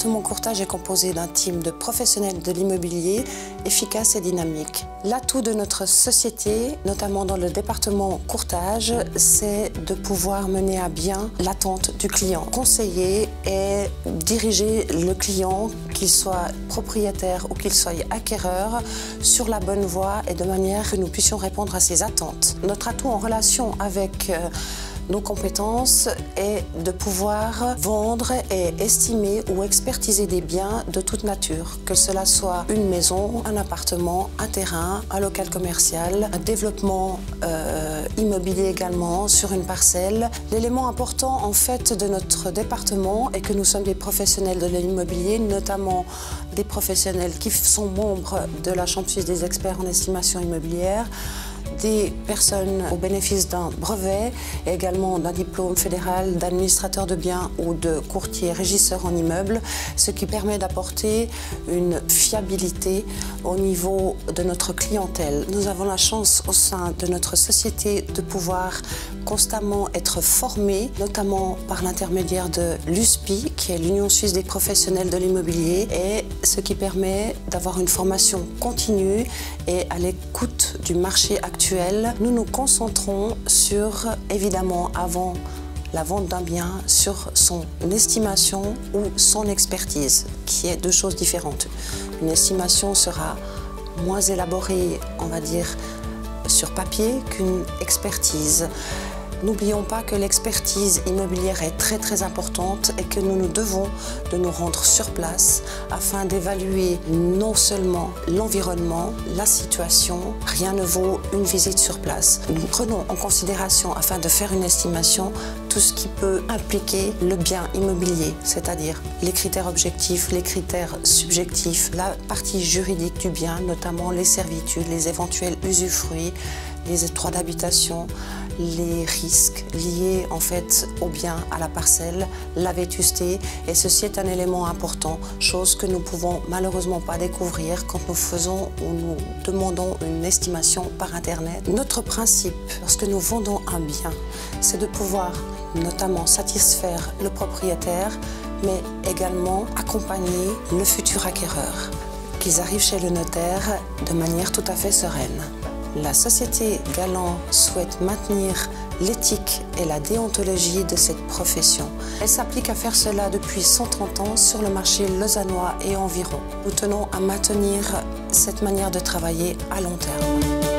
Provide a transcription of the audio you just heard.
département courtage est composé d'un team de professionnels de l'immobilier efficaces et dynamiques. L'atout de notre société, notamment dans le département courtage, c'est de pouvoir mener à bien l'attente du client. Conseiller et diriger le client, qu'il soit propriétaire ou qu'il soit acquéreur, sur la bonne voie et de manière que nous puissions répondre à ses attentes. Notre atout en relation avec nos compétences est de pouvoir vendre et estimer ou expertiser des biens de toute nature, que cela soit une maison, un appartement, un terrain, un local commercial, un développement immobilier également sur une parcelle. L'élément important en fait de notre département est que nous sommes des professionnels de l'immobilier, notamment des professionnels qui sont membres de la Chambre suisse des experts en estimation immobilière, des personnes au bénéfice d'un brevet et également d'un diplôme fédéral d'administrateur de biens ou de courtier régisseur en immeuble, ce qui permet d'apporter une fiabilité au niveau de notre clientèle. Nous avons la chance au sein de notre société de pouvoir constamment être formés, notamment par l'intermédiaire de l'USPI, qui est l'Union suisse des professionnels de l'immobilier, et ce qui permet d'avoir une formation continue et à l'écoute du marché actuel. Nous nous concentrons sur, évidemment, avant la vente d'un bien, sur son estimation ou son expertise, qui est deux choses différentes. Une estimation sera moins élaborée, on va dire, sur papier qu'une expertise. N'oublions pas que l'expertise immobilière est très importante et que nous nous devons de nous rendre sur place afin d'évaluer non seulement l'environnement, la situation. Rien ne vaut une visite sur place. Nous prenons en considération, afin de faire une estimation, tout ce qui peut impliquer le bien immobilier, c'est-à-dire les critères objectifs, les critères subjectifs, la partie juridique du bien, notamment les servitudes, les éventuels usufruits, les droits d'habitation, les risques liés en fait au bien, à la parcelle, la vétusté, et ceci est un élément important, chose que nous ne pouvons malheureusement pas découvrir quand nous faisons ou nous demandons une estimation par internet. Notre principe, lorsque nous vendons un bien, c'est de pouvoir notamment satisfaire le propriétaire, mais également accompagner le futur acquéreur, qu'ils arrivent chez le notaire de manière tout à fait sereine. La société Galant souhaite maintenir l'éthique et la déontologie de cette profession. Elle s'applique à faire cela depuis 130 ans sur le marché lausannois et environ. Nous tenons à maintenir cette manière de travailler à long terme.